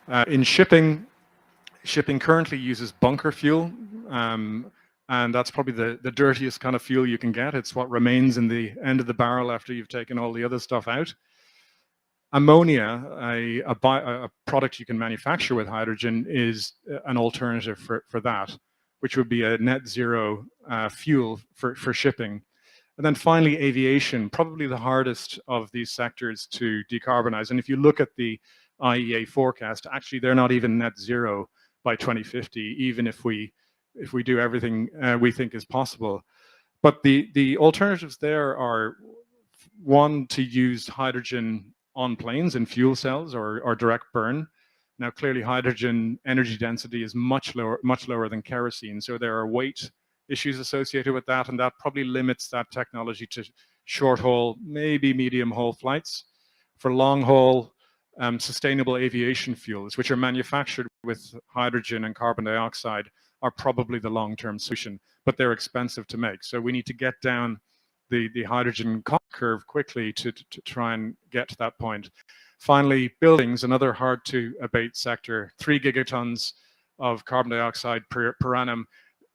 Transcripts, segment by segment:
In shipping, shipping currently uses bunker fuel, and that's probably the dirtiest kind of fuel you can get. It's what remains in the end of the barrel after you've taken all the other stuff out. Ammonia, a product you can manufacture with hydrogen, is an alternative for that, which would be a net zero fuel for shipping. And then finally, aviation, probably the hardest of these sectors to decarbonize. And if you look at the IEA forecast, actually they're not even net zero by 2050, even if we do everything we think is possible. But the alternatives there are, one, to use hydrogen on planes in fuel cells or direct burn. Now, clearly, hydrogen energy density is much lower than kerosene, so there are weight issues associated with that, and that probably limits that technology to short haul, maybe medium haul flights. For long haul, sustainable aviation fuels, which are manufactured with hydrogen and carbon dioxide, are probably the long-term solution, but they're expensive to make. So we need to get down the hydrogen cost curve quickly to try and get to that point. Finally, buildings, another hard to abate sector, 3 gigatons of carbon dioxide per annum,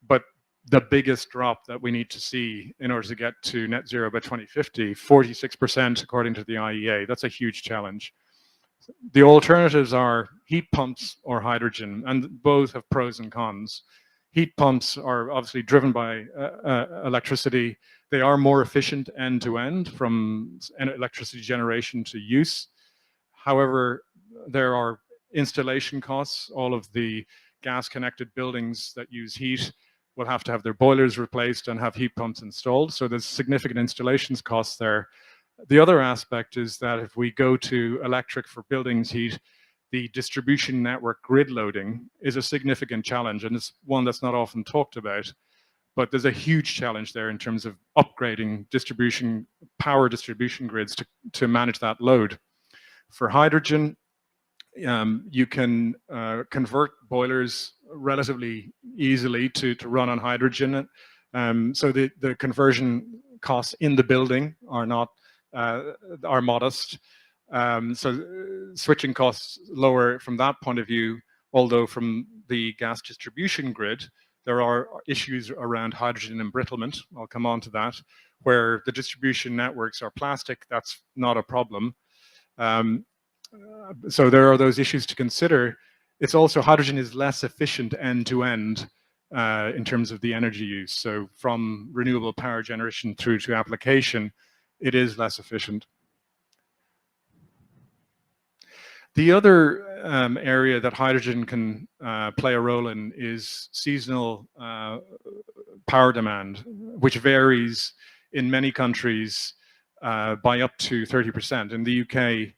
but the biggest drop that we need to see in order to get to net zero by 2050, 46% according to the IEA. That's a huge challenge. The alternatives are heat pumps or hydrogen, and both have pros and cons. Heat pumps are obviously driven by electricity. They are more efficient end to end from electricity generation to use. However, there are installation costs. All of the gas connected buildings that use heat will have to have their boilers replaced and have heat pumps installed. So there's significant installations costs there. The other aspect is that if we go to electric for buildings heat, the distribution network grid loading is a significant challenge, and it's one that's not often talked about. But there's a huge challenge there in terms of upgrading power distribution grids to manage that load. For hydrogen, you can convert boilers relatively easily to run on hydrogen. So the conversion costs in the building are modest. So switching costs lower from that point of view, although from the gas distribution grid, there are issues around hydrogen embrittlement. I'll come on to that, where the distribution networks are plastic. That's not a problem. So there are those issues to consider. It's also, hydrogen is less efficient end to end in terms of the energy use. So from renewable power generation through to application, it is less efficient. The other area that hydrogen can play a role in is seasonal power demand, which varies in many countries by up to 30%. In the UK,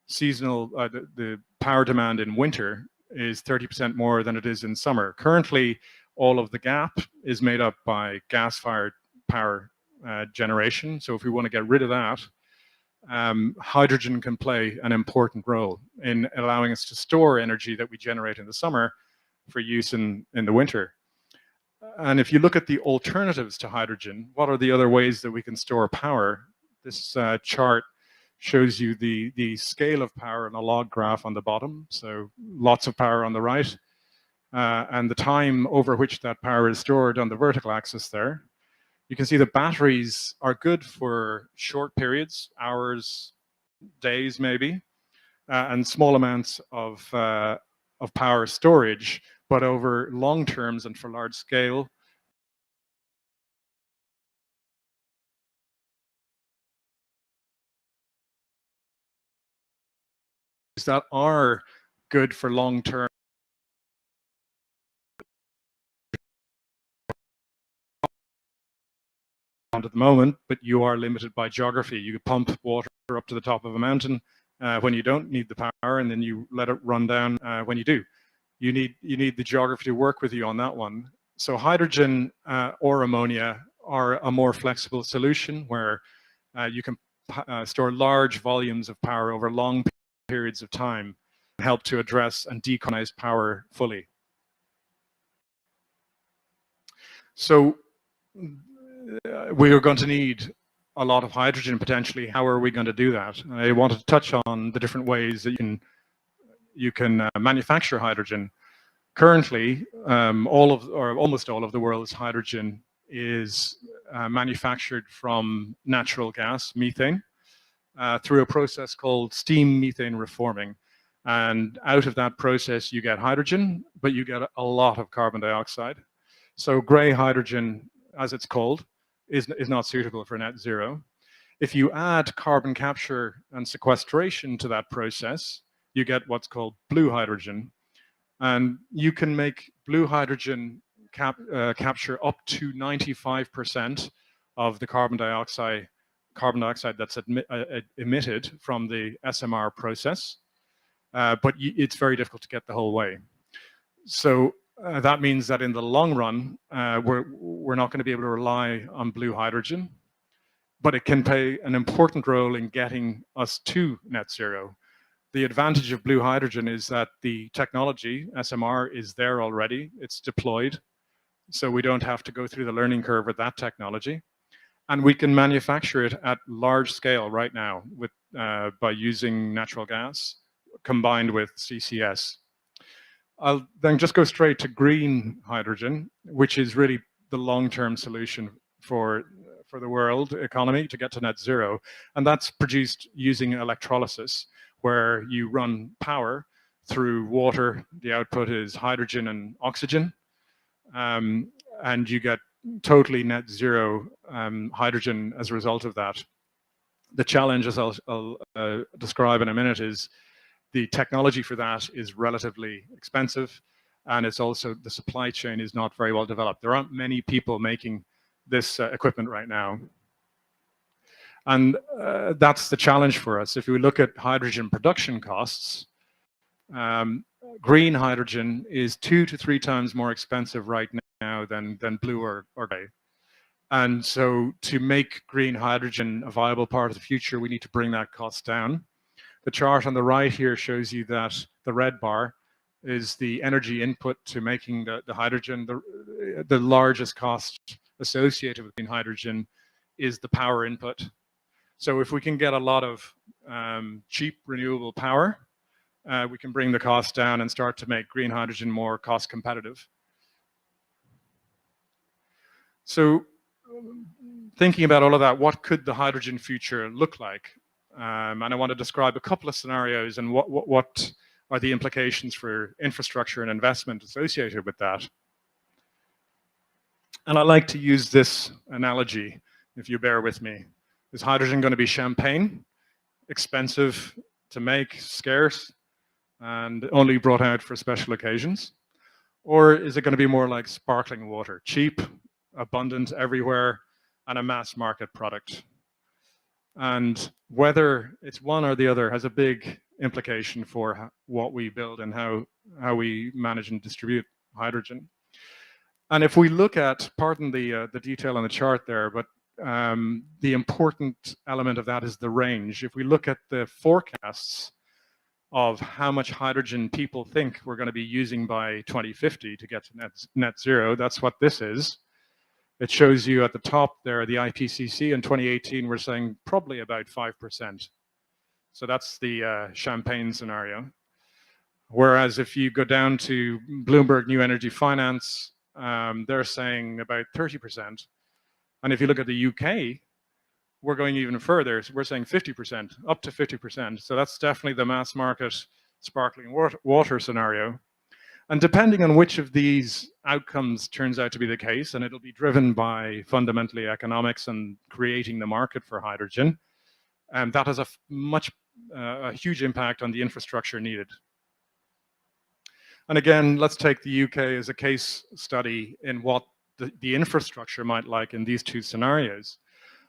seasonal the power demand in winter is 30% more than it is in summer. Currently, all of the gap is made up by gas-fired power generation. So if we want to get rid of that, hydrogen can play an important role in allowing us to store energy that we generate in the summer for use in the winter. And if you look at the alternatives to hydrogen, what are the other ways that we can store power? This chart shows you the scale of power in a log graph on the bottom, so lots of power on the right, and the time over which that power is stored on the vertical axis there. You can see the batteries are good for short periods, hours, days maybe, and small amounts of power storage, but over long terms and for large scale, that are good for long term at the moment, but you are limited by geography. You pump water up to the top of a mountain when you don't need the power, and then you let it run down when you do. You need the geography to work with you on that one. So hydrogen or ammonia are a more flexible solution where you can store large volumes of power over long periods of time, help to address and decarbonize power fully. So we are going to need a lot of hydrogen potentially. How are we going to do that? I wanted to touch on the different ways that you can manufacture hydrogen. Currently, almost all of the world's hydrogen is manufactured from natural gas, methane, through a process called steam methane reforming. And out of that process, you get hydrogen, but you get a lot of carbon dioxide. So gray hydrogen, as it's called, is not suitable for net zero. If you add carbon capture and sequestration to that process, you get what's called blue hydrogen. And you can make blue hydrogen capture up to 95% of the carbon dioxide that's emitted from the SMR process, but it's very difficult to get the whole way. So that means that in the long run, we're not going to be able to rely on blue hydrogen, but it can play an important role in getting us to net zero. The advantage of blue hydrogen is that the technology, SMR, is there already. It's deployed, so we don't have to go through the learning curve with that technology. And we can manufacture it at large scale right now with, by using natural gas combined with CCS. I'll then just go straight to green hydrogen, which is really the long-term solution for the world economy to get to net zero. And that's produced using electrolysis, where you run power through water. The output is hydrogen and oxygen, and you get totally net zero hydrogen as a result of that. The challenge, as I'll describe in a minute, is the technology for that is relatively expensive, and it's also, the supply chain is not very well developed. There aren't many people making this equipment right now. And that's the challenge for us. If we look at hydrogen production costs, green hydrogen is 2 to 3 times more expensive right now than blue or gray. And so to make green hydrogen a viable part of the future, we need to bring that cost down. The chart on the right here shows you that the red bar is the energy input to making the hydrogen. The largest cost associated with green hydrogen is the power input. So if we can get a lot of cheap renewable power, we can bring the cost down and start to make green hydrogen more cost competitive. So thinking about all of that, what could the hydrogen future look like? And I want to describe a couple of scenarios and what are the implications for infrastructure and investment associated with that. And I like to use this analogy, if you bear with me. Is hydrogen going to be champagne, expensive to make, scarce, and only brought out for special occasions? Or is it going to be more like sparkling water, cheap, abundant everywhere, and a mass market product? And whether it's one or the other has a big implication for what we build and how we manage and distribute hydrogen. And if we look at, pardon the detail on the chart there, but the important element of that is the range. If we look at the forecasts of how much hydrogen people think we're going to be using by 2050 to get to net zero, that's what this is. It shows you at the top there, the IPCC in 2018, we're saying probably about 5%. So that's the champagne scenario. Whereas if you go down to Bloomberg New Energy Finance, they're saying about 30%. And if you look at the UK, we're going even further. So we're saying 50%, up to 50%. So that's definitely the mass market sparkling water scenario. And depending on which of these outcomes turns out to be the case, and it'll be driven by fundamentally economics and creating the market for hydrogen, that has a huge impact on the infrastructure needed. And again, let's take the UK as a case study in what the infrastructure might like in these two scenarios.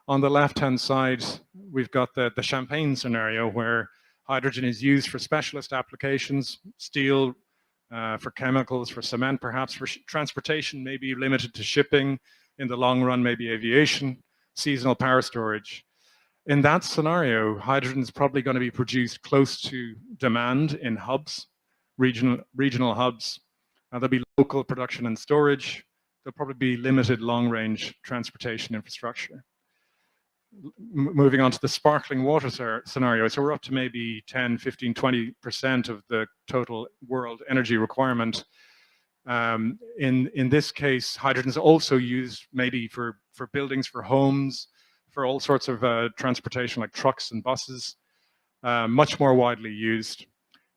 On the left-hand side, we've got the champagne scenario where hydrogen is used for specialist applications, steel, for chemicals, for cement, perhaps for transportation, maybe limited to shipping, in the long run, maybe aviation, seasonal power storage. In that scenario, hydrogen is probably going to be produced close to demand in hubs, regional hubs. There'll be local production and storage. There'll probably be limited long-range transportation infrastructure. moving on to the sparkling water scenario. So we're up to maybe 10, 15, 20% of the total world energy requirement. In this case, hydrogen is also used maybe for buildings, for homes, for all sorts of transportation like trucks and buses, much more widely used.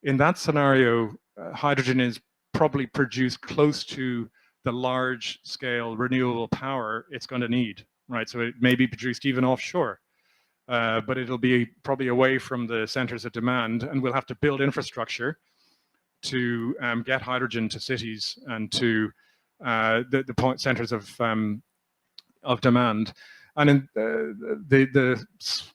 In that scenario, hydrogen is probably produced close to the large scale renewable power it's going to need, right? So it may be produced even offshore, but it'll be probably away from the centers of demand, and we'll have to build infrastructure to get hydrogen to cities and to the point centers of demand. And in the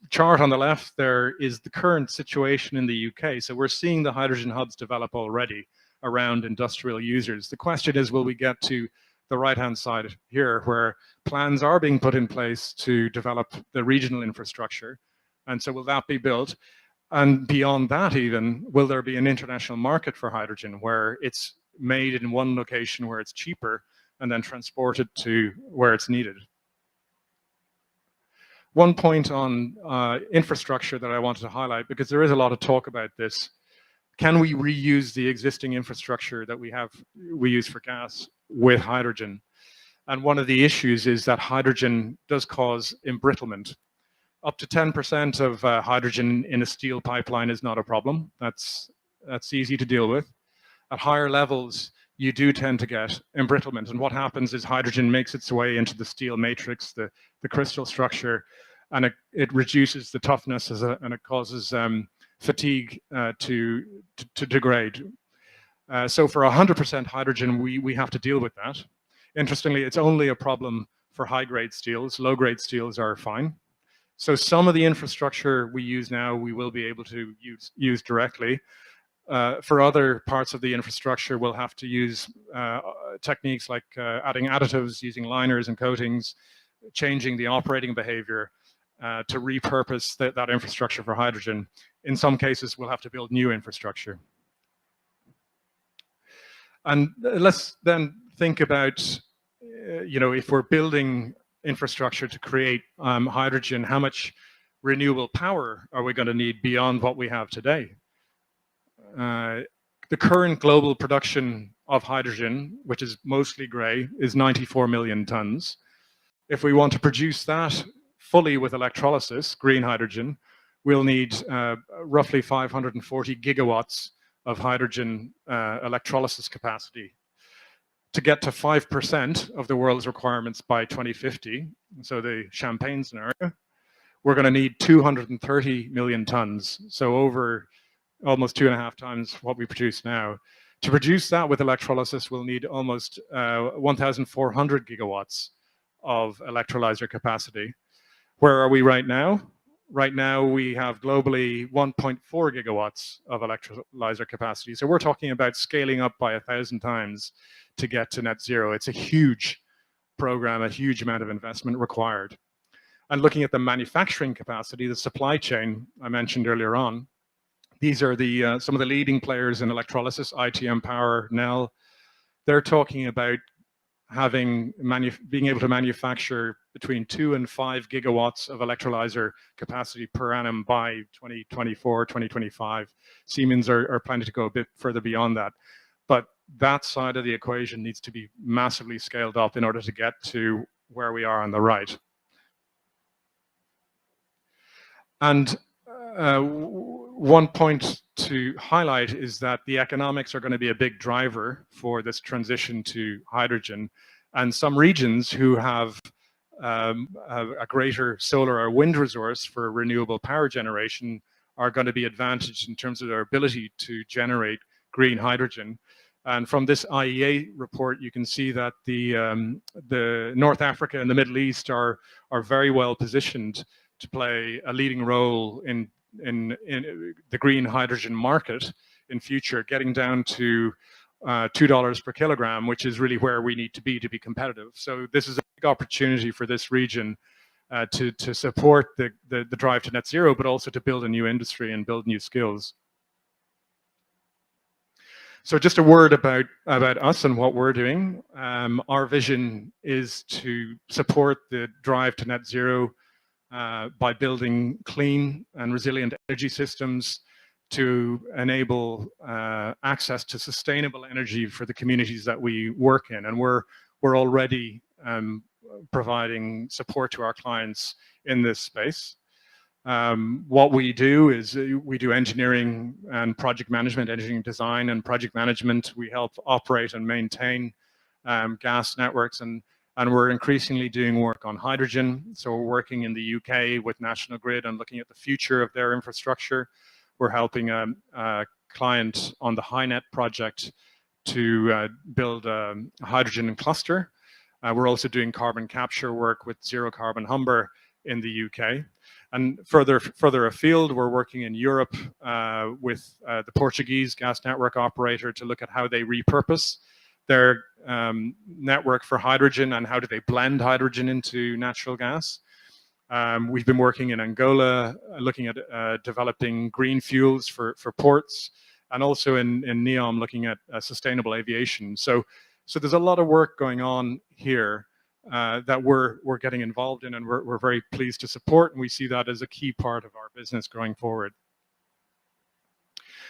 chart on the left there is the current situation in the UK. So we're seeing the hydrogen hubs develop already around industrial users. The question is, will we get to the right-hand side here, where plans are being put in place to develop the regional infrastructure? And so will that be built? And beyond that even, will there be an international market for hydrogen where it's made in one location where it's cheaper and then transported to where it's needed? One point on infrastructure that I wanted to highlight, because there is a lot of talk about this. Can we reuse the existing infrastructure that we use for gas with hydrogen? And one of the issues is that hydrogen does cause embrittlement. Up to 10% of hydrogen in a steel pipeline is not a problem. That's easy to deal with. At higher levels, you do tend to get embrittlement. And what happens is hydrogen makes its way into the steel matrix, the crystal structure, and it reduces the toughness and it causes fatigue to degrade. So for 100% hydrogen, we have to deal with that. Interestingly, it's only a problem for high-grade steels. Low-grade steels are fine. So some of the infrastructure we use now, we will be able to use directly. For other parts of the infrastructure, we'll have to use techniques like adding additives, using liners and coatings, changing the operating behavior to repurpose that infrastructure for hydrogen. In some cases, we'll have to build new infrastructure. And let's then think about, if we're building infrastructure to create hydrogen, how much renewable power are we going to need beyond what we have today? The current global production of hydrogen, which is mostly gray, is 94 million tons. If we want to produce that fully with electrolysis, green hydrogen, we'll need roughly 540 gigawatts of hydrogen electrolysis capacity. To get to 5% of the world's requirements by 2050, so the Champagne scenario, we're going to need 230 million tons, so over almost 2.5 times what we produce now. To produce that with electrolysis, we'll need almost 1,400 gigawatts of electrolyzer capacity. Where are we right now? Right now, we have globally 1.4 gigawatts of electrolyzer capacity. So we're talking about scaling up by 1,000 times to get to net zero. It's a huge program, a huge amount of investment required. And looking at the manufacturing capacity, the supply chain I mentioned earlier on, these are the some of the leading players in electrolysis, ITM Power, Nel. They're talking about being able to manufacture between 2 and 5 gigawatts of electrolyzer capacity per annum by 2024, 2025. Siemens are planning to go a bit further beyond that. But that side of the equation needs to be massively scaled up in order to get to where we are on the right. And one point to highlight is that the economics are going to be a big driver for this transition to hydrogen. And some regions who have a greater solar or wind resource for renewable power generation are going to be advantaged in terms of their ability to generate green hydrogen. And from this IEA report, you can see that the North Africa and the Middle East are very well positioned to play a leading role in the green hydrogen market in future, getting down to $2 per kilogram, which is really where we need to be competitive. So this is a big opportunity for this region to support the drive to net zero, but also to build a new industry and build new skills. So just a word about us and what we're doing. Our vision is to support the drive to net zero by building clean and resilient energy systems to enable access to sustainable energy for the communities that we work in. And we're already providing support to our clients in this space. What we do is we do engineering and project management, engineering design and project management. We help operate and maintain gas networks, and we're increasingly doing work on hydrogen. So we're working in the UK with National Grid and looking at the future of their infrastructure. We're helping a client on the HyNet project to build a hydrogen cluster. We're also doing carbon capture work with Zero Carbon Humber in the UK. And further afield, we're working in Europe with the Portuguese gas network operator to look at how they repurpose their network for hydrogen and how do they blend hydrogen into natural gas. We've been working in Angola, looking at developing green fuels for ports, and also in NEOM looking at sustainable aviation. So there's a lot of work going on here that we're getting involved in, and we're very pleased to support, and we see that as a key part of our business going forward.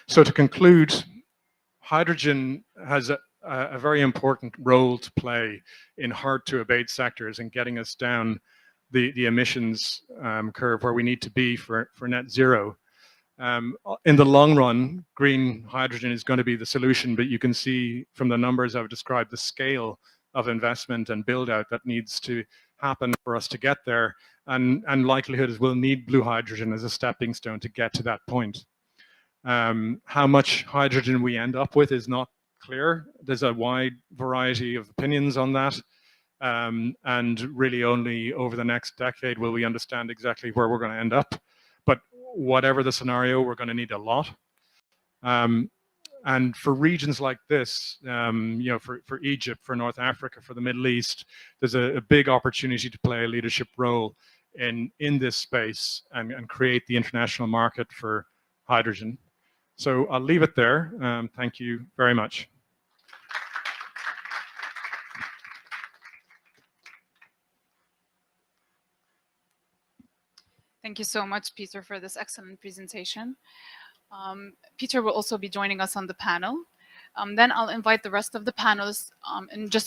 So to conclude, hydrogen has a very important role to play in hard-to-abate sectors and getting us down the emissions curve where we need to be for net zero. In the long run, green hydrogen is going to be the solution, but you can see from the numbers I've described the scale of investment and build out that needs to happen for us to get there, and likelihood is we'll need blue hydrogen as a stepping stone to get to that point. How much hydrogen we end up with is not clear. There's a wide variety of opinions on that, and really only over the next decade will we understand exactly where we're going to end up. But whatever the scenario, we're going to need a lot. And for regions like this, you know, for Egypt, for North Africa, for the Middle East, there's a big opportunity to play a leadership role in this space and create the international market for hydrogen. So I'll leave it there. Thank you very much. Thank you so much, Peter, for this excellent presentation. Peter will also be joining us on the panel. Then I'll invite the rest of the panelists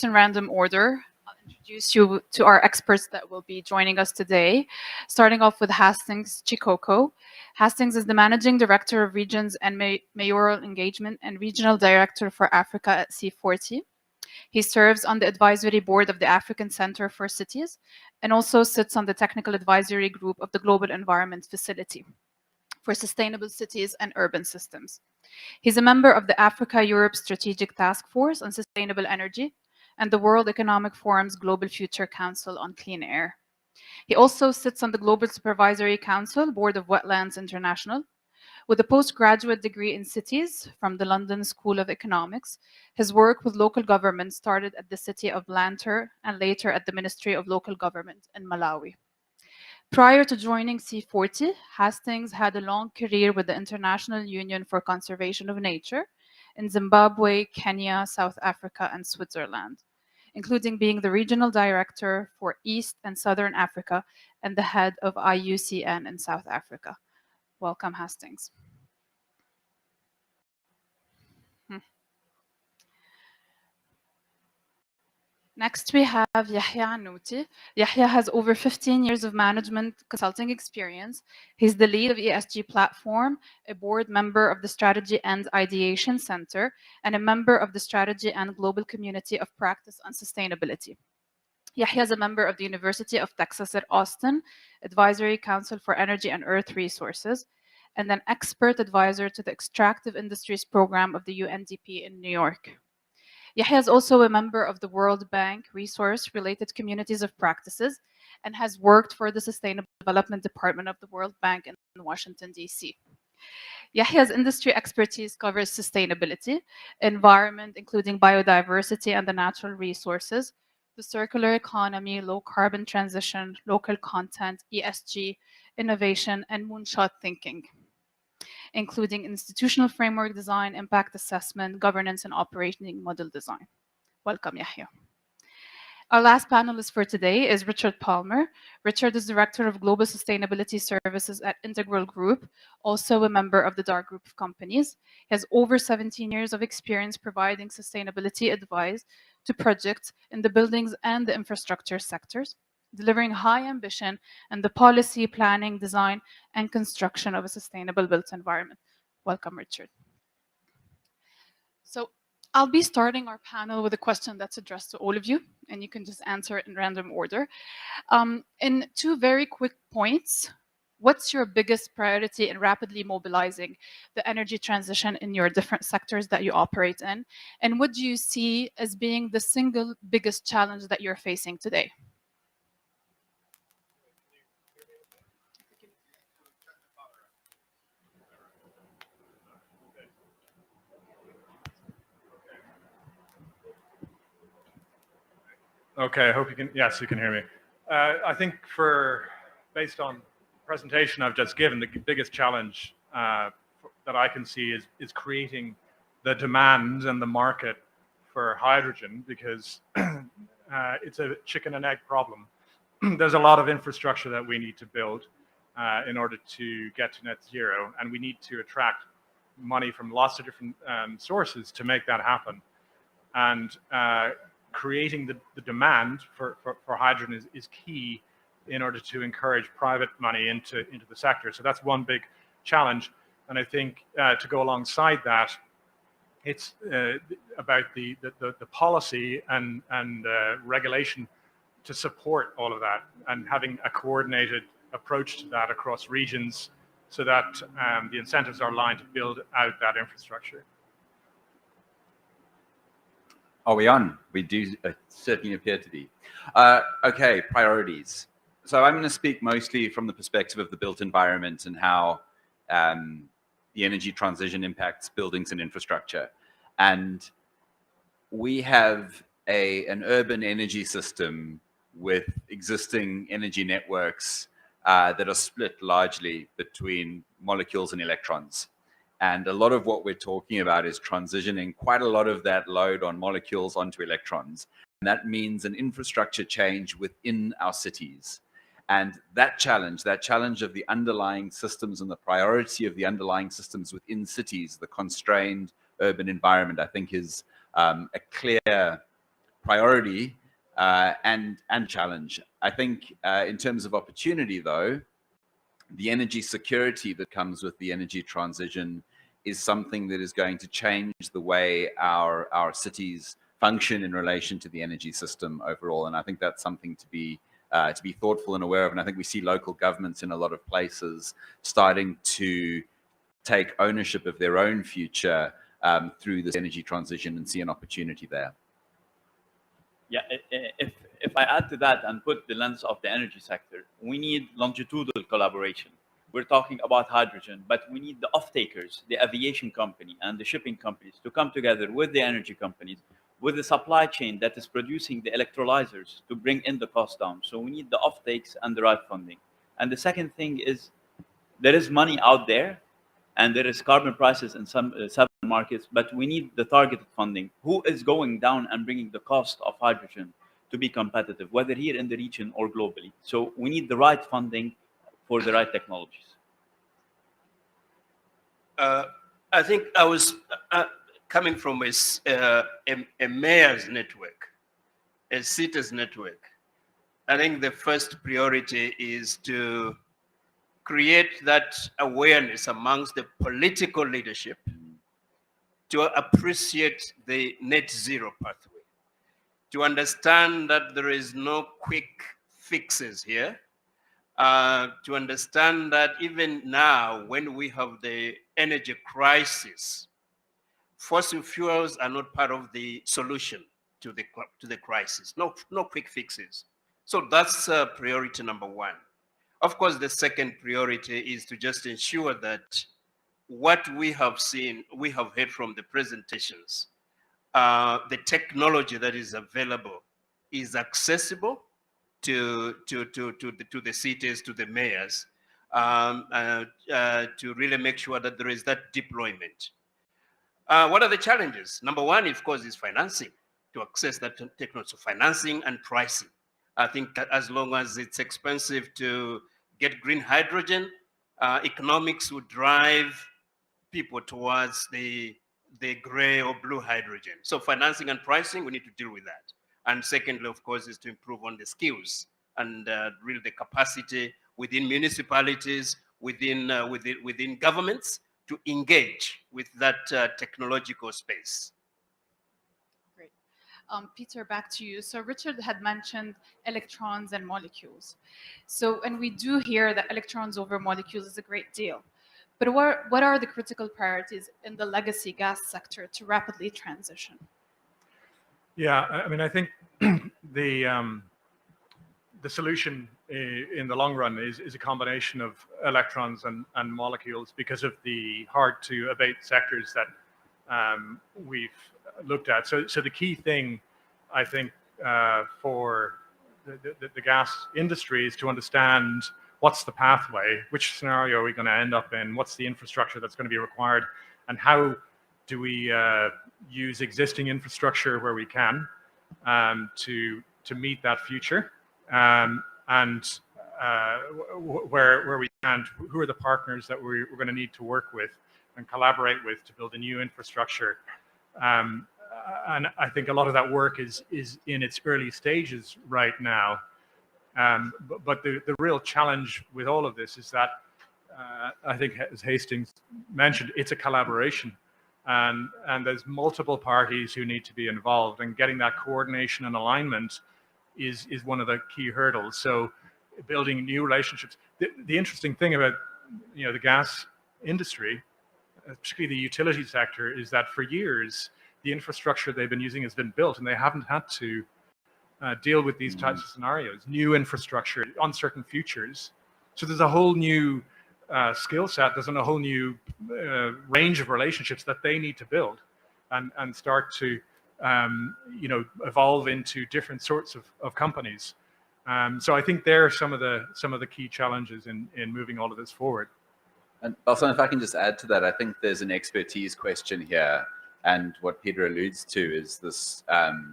in random order. I'll introduce you to our experts that will be joining us today, starting off with Hastings Chikoko. Hastings is the Managing Director of Regions and Mayoral Engagement and Regional Director for Africa at C40. He serves on the advisory board of the African Center for Cities and also sits on the technical advisory group of the Global Environment Facility for Sustainable Cities and Urban Systems. He's a member of the Africa-Europe Strategic Task Force on Sustainable Energy and the World Economic Forum's Global Future Council on Clean Air. He also sits on the Global Supervisory Council Board of Wetlands International. With a postgraduate degree in cities from the London School of Economics, his work with local government started at the city of Blantyre and later at the Ministry of Local Government in Malawi. Prior to joining C40, Hastings had a long career with the International Union for Conservation of Nature in Zimbabwe, Kenya, South Africa, and Switzerland, including being the regional director for East and Southern Africa and the head of IUCN in South Africa. Welcome, Hastings. Next, we have Yahya Anouti. Yahya has over 15 years of management consulting experience. He's the lead of ESG Platform, a board member of the Strategy and Ideation Center, and a member of the Strategy and Global Community of Practice on Sustainability. Yahya is a member of the University of Texas at Austin, Advisory Council for Energy and Earth Resources, and an expert advisor to the Extractive Industries Program of the UNDP in New York. Yahya is also a member of the World Bank Resource-Related Communities of Practices and has worked for the Sustainable Development Department of the World Bank in Washington, D.C. Yahya's industry expertise covers sustainability, environment, including biodiversity and the natural resources, the circular economy, low carbon transition, local content, ESG, innovation, and moonshot thinking, including institutional framework design, impact assessment, governance, and operating model design. Welcome, Yahya. Our last panelist for today is Richard Palmer. Richard is Director of Global Sustainability Services at Integral Group, also a member of the DAR Group of companies. He has over 17 years of experience providing sustainability advice to projects in the buildings and the infrastructure sectors, delivering high ambition in the policy, planning, design, and construction of a sustainable built environment. Welcome, Richard. So I'll be starting our panel with a question that's addressed to all of you, and you can just answer it in random order. In 2 very quick points, what's your biggest priority in rapidly mobilizing the energy transition in your different sectors that you operate in? And what do you see as being the single biggest challenge that you're facing today? Okay, I hope you can, yes, you can hear me. I think based on the presentation I've just given, the biggest challenge that I can see is creating the demand and the market for hydrogen, because it's a chicken and egg problem. There's a lot of infrastructure that we need to build in order to get to net zero, and we need to attract money from lots of different sources to make that happen. And creating the demand for hydrogen is key in order to encourage private money into the sector. So that's one big challenge. And I think to go alongside that, it's about the policy and regulation to support all of that, and having a coordinated approach to that across regions, so that the incentives are aligned to build out that infrastructure. Are we on? We do certainly appear to be. Okay, priorities. So I'm going to speak mostly from the perspective of the built environment and how the energy transition impacts buildings and infrastructure. And we have an urban energy system with existing energy networks that are split largely between molecules and electrons. And a lot of what we're talking about is transitioning quite a lot of that load on molecules onto electrons. And that means an infrastructure change within our cities. And that challenge of the underlying systems and the priority of the underlying systems within cities, the constrained urban environment, I think is a clear priority and challenge. I think in terms of opportunity, though, the energy security that comes with the energy transition is something that is going to change the way our cities function in relation to the energy system overall. And I think that's something to be thoughtful and aware of. And I think we see local governments in a lot of places starting to take ownership of their own future through this energy transition and see an opportunity there. Yeah, if I add to that and put the lens of the energy sector, we need longitudinal collaboration. We're talking about hydrogen, but we need the off-takers, the aviation company and the shipping companies, to come together with the energy companies, with the supply chain that is producing the electrolyzers to bring in the cost down. So we need the off-takes and the right funding. And the second thing is, there is money out there and there is carbon prices in some markets, but we need the targeted funding. Who is going down and bringing the cost of hydrogen to be competitive, whether here in the region or globally? So we need the right funding for the right technologies. I think I was coming from a mayor's network, a city's network. I think the first priority is to create that awareness amongst the political leadership to appreciate the net zero pathway, to understand that there is no quick fixes here, to understand that even now, when we have the energy crisis, fossil fuels are not part of the solution to the crisis. No quick fixes. So that's priority number one. Of course, the second priority is to just ensure that what we have seen, we have heard from the presentations, the technology that is available is accessible to the cities, to the mayors, to really make sure that there is that deployment. What are the challenges? Number one, of course, is financing. to access that technology. So financing and pricing. I think that as long as it's expensive to get green hydrogen, economics would drive people towards the gray or blue hydrogen. So financing and pricing, we need to deal with that. And secondly, of course, is to improve on the skills and really the capacity within municipalities, within governments to engage with that technological space. Great. Peter, back to you. So Richard had mentioned electrons and molecules. So, and we do hear that electrons over molecules is a great deal. But what are the critical priorities in the legacy gas sector to rapidly transition? Yeah, I mean, I think the solution in the long run is a combination of electrons and molecules because of the hard to abate sectors that we've looked at. So the key thing, I think, for the gas industry is to understand what's the pathway, which scenario are we going to end up in, what's the infrastructure that's going to be required, and how do we use existing infrastructure where we can to meet that future, and where we can't, who are the partners that we're going to need to work with and collaborate with to build a new infrastructure. And I think a lot of that work is in its early stages right now. But the real challenge with all of this is that I think, as Hastings mentioned, it's a collaboration, and there's multiple parties who need to be involved, and getting that coordination and alignment is one of the key hurdles. So building new relationships. The interesting thing about the gas industry, particularly the utility sector, is that for years the infrastructure they've been using has been built, and they haven't had to deal with these types of scenarios, new infrastructure, uncertain futures. So there's a whole new skill set, there's a whole new range of relationships that they need to build and start to evolve into different sorts of companies. So I think there are some of the key challenges in moving all of this forward. And also, if I can just add to that, I think there's an expertise question here. And what Peter alludes to is this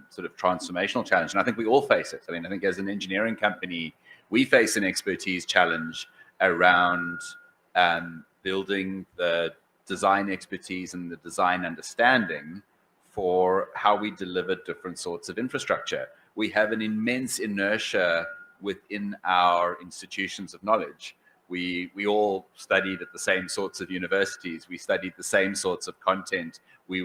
sort of transformational challenge. And I think we all face it. I mean, I think as an engineering company, we face an expertise challenge around building the design expertise and the design understanding for how we deliver different sorts of infrastructure. We have an immense inertia within our institutions of knowledge. We all studied at the same sorts of universities. We studied the same sorts of content. We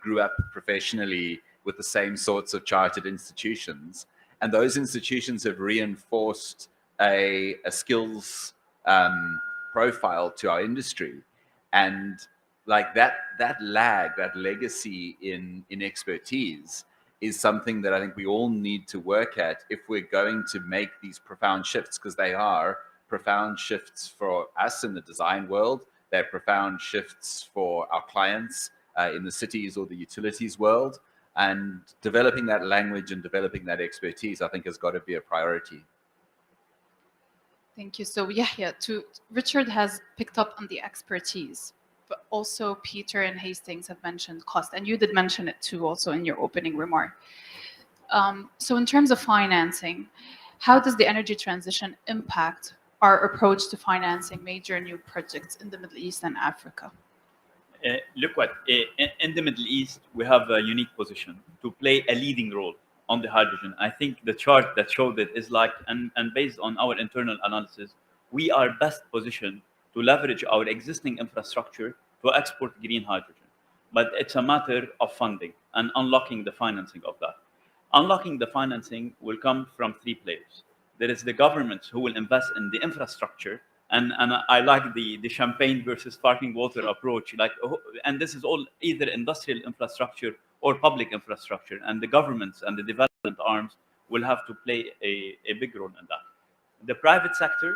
grew up professionally with the same sorts of chartered institutions. And those institutions have reinforced a skills profile to our industry. And like that lag, that legacy in expertise is something that I think we all need to work at if we're going to make these profound shifts, because they are profound shifts for us in the design world. They're profound shifts for our clients in the cities or the utilities world. And developing that language and developing that expertise, I think, has got to be a priority. Thank you. So yeah, Richard has picked up on the expertise, but also Peter and Hastings have mentioned cost, and you did mention it too also in your opening remark. So in terms of financing, how does the energy transition impact our approach to financing major new projects in the Middle East and Africa? Look what, in the Middle East, we have a unique position to play a leading role on the hydrogen. I think the chart that showed it is like, and based on our internal analysis, we are best positioned to leverage our existing infrastructure to export green hydrogen. But it's a matter of funding and unlocking the financing of that. Unlocking the financing will come from three players. There is the governments who will invest in the infrastructure, and I like the champagne versus sparkling water approach. And this is all either industrial infrastructure or public infrastructure, and the governments and the development arms will have to play a big role in that. The private sector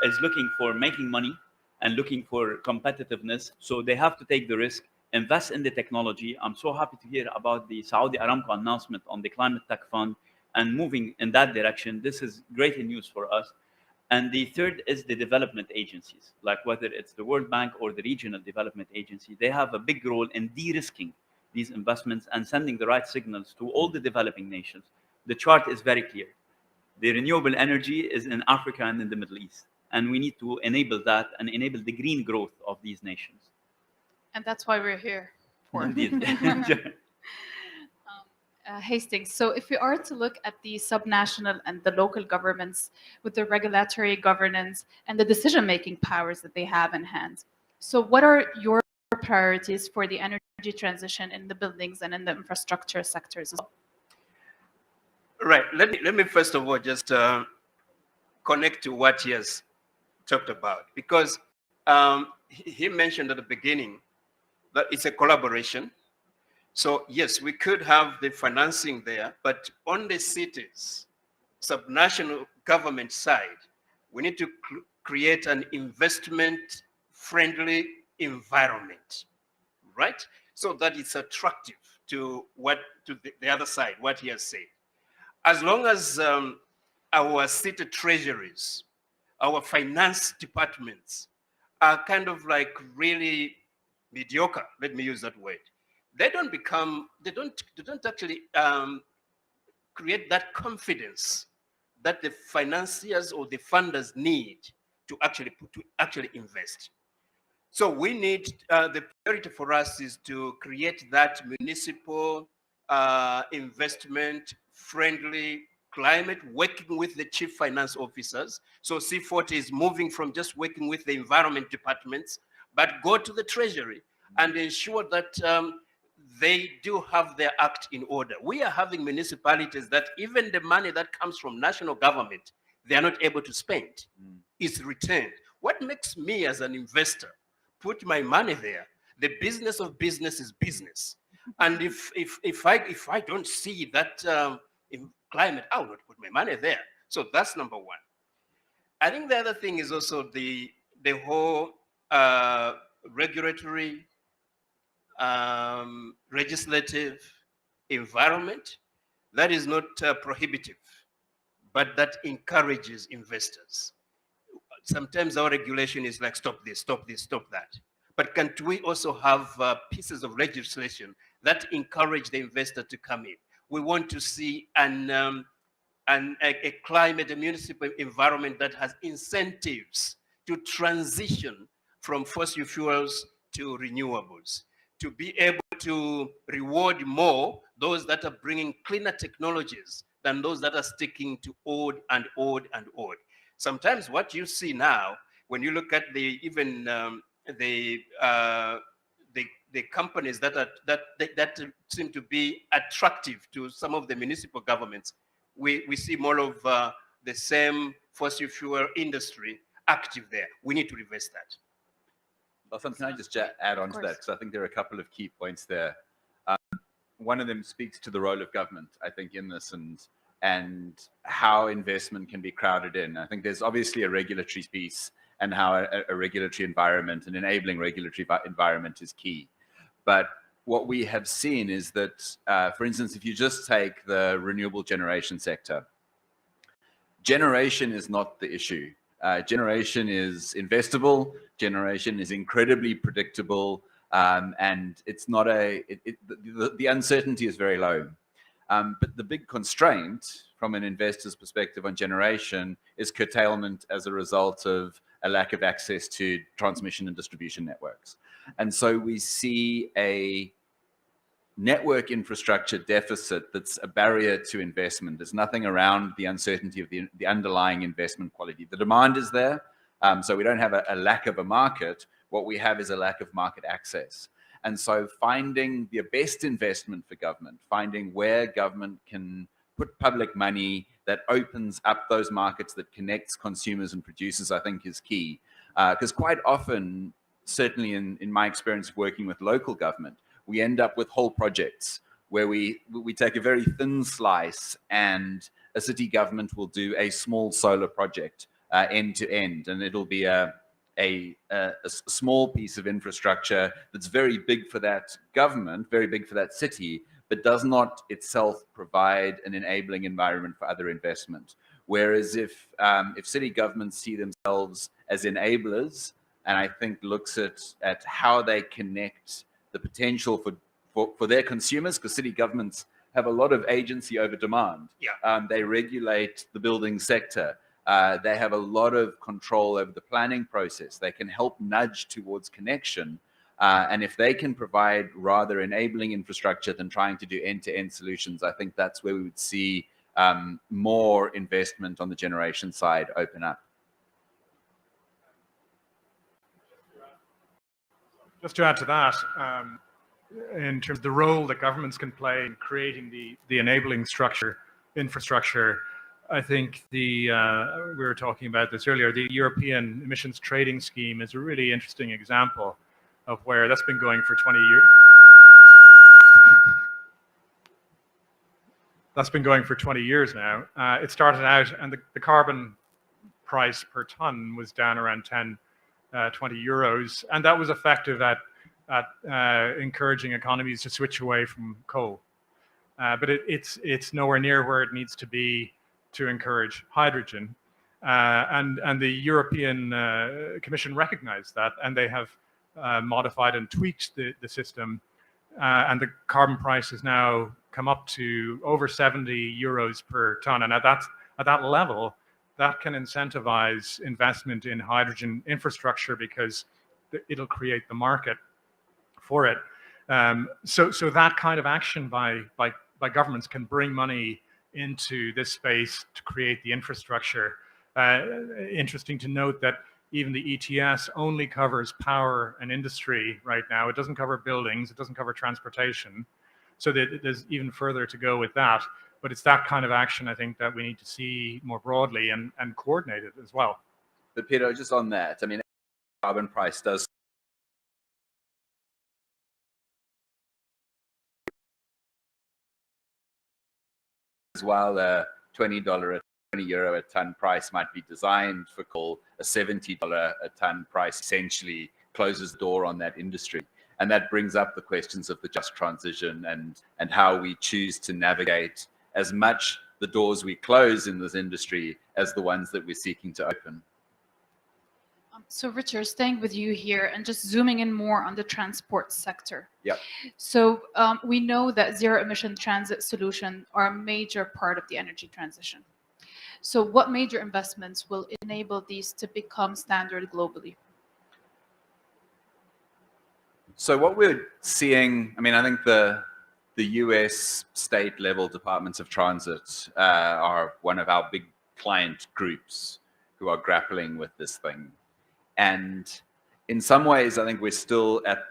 is looking for making money and looking for competitiveness, so they have to take the risk, invest in the technology. I'm so happy to hear about the Saudi Aramco announcement on the Climate Tech Fund and moving in that direction. This is great news for us. And the third is the development agencies, like whether it's the World Bank or the regional development agency. They have a big role in de-risking these investments and sending the right signals to all the developing nations. The chart is very clear. The renewable energy is in Africa and in the Middle East. And we need to enable that and enable the green growth of these nations. And that's why we're here. For. Indeed. Hastings, so if we are to look at the subnational and the local governments with the regulatory governance and the decision-making powers that they have in hand, so what are your priorities for the energy transition in the buildings and in the infrastructure sectors as well? Right. Let me first of all just connect to what he has talked about, because he mentioned at the beginning that it's a collaboration. So yes, we could have the financing there, but on the cities, subnational government side, we need to create an investment-friendly environment, right? So that it's attractive to the other side, what he has said. As long as our city treasuries, our finance departments are kind of like really mediocre, let me use that word, they don't actually create that confidence that the financiers or the funders need to actually invest. So we need, the priority for us is to create that municipal investment friendly climate, working with the chief finance officers. So C40 is moving from just working with the environment departments, but go to the treasury and ensure that they do have their act in order. We are having municipalities that even the money that comes from national government, they are not able to spend. It's returned. What makes me as an investor put my money there? The business of business is business. And if I don't see that in climate, I will not put my money there. So that's number one. I think the other thing is also the whole regulatory, legislative environment that is not prohibitive, but that encourages investors. Sometimes our regulation is like, stop this, stop this, stop that. But can't we also have pieces of legislation that encourage the investor to come in? We want to see a climate, a municipal environment that has incentives to transition from fossil fuels to renewables, to be able to reward more those that are bringing cleaner technologies than those that are sticking to old and old and old. Sometimes what you see now, when you look at the companies that seem to be attractive to some of the municipal governments, we see more of the same fossil fuel industry active there. We need to reverse that. Bassam, can I just add on to that? Because I think there are a couple of key points there. One of them speaks to the role of government, I think, in this and how investment can be crowded in. I think there's obviously a regulatory piece and how a regulatory environment, an enabling regulatory environment is key. But what we have seen is that, for instance, if you just take the renewable generation sector, generation is not the issue. Generation is investable, generation is incredibly predictable, and it's not the uncertainty is very low. But the big constraint from an investor's perspective on generation is curtailment as a result of a lack of access to transmission and distribution networks. And so we see a network infrastructure deficit that's a barrier to investment. There's nothing around the uncertainty of the underlying investment quality. The demand is there, so we don't have a lack of a market. What we have is a lack of market access. And so finding the best investment for government, finding where government can put public money that opens up those markets, that connects consumers and producers, I think is key. Because quite often, certainly in my experience working with local government, we end up with whole projects where we take a very thin slice and a city government will do a small solar project end to end, and it'll be a small piece of infrastructure that's very big for that government, very big for that city, but does not itself provide an enabling environment for other investment. Whereas if city governments see themselves as enablers, and I think looks at how they connect the potential for their consumers, because city governments have a lot of agency over demand. Yeah. They regulate the building sector. They have a lot of control over the planning process. They can help nudge towards connection. And if they can provide rather enabling infrastructure than trying to do end-to-end solutions, I think that's where we would see more investment on the generation side open up. Just to add to that, in terms of the role that governments can play in creating the enabling infrastructure, I think we were talking about this earlier, the European emissions trading scheme is a really interesting example of where that's been going for 20 years. That's been going for 20 years now. It started out, and the carbon price per ton was down around 10, 20 euros, and that was effective at encouraging economies to switch away from coal. But it's nowhere near where it needs to be to encourage hydrogen. And the European Commission recognized that, and they have modified and tweaked the system. And the carbon price has now come up to over 70 euros per ton. And at that level, that can incentivize investment in hydrogen infrastructure because it'll create the market for it. So that kind of action by governments can bring money into this space to create the infrastructure. Interesting to note that even the ETS only covers power and industry right now. It doesn't cover buildings, it doesn't cover transportation. So there's even further to go with that. But it's that kind of action, I think, that we need to see more broadly and coordinated as well. But Peter, just on that, I mean, carbon price does as well. $20 20 euro a ton price might be designed for coal. A $70 a ton price essentially closes the door on that industry. And that brings up the questions of the just transition and how we choose to navigate as much the doors we close in this industry as the ones that we're seeking to open. So Richard, staying with you here and just zooming in more on the transport sector. Yeah. So we know that zero emission transit solutions are a major part of the energy transition. So what major investments will enable these to become standard globally? So what we're seeing, I mean, I think the US state level departments of transit are one of our big client groups who are grappling with this thing. And in some ways, I think we're still at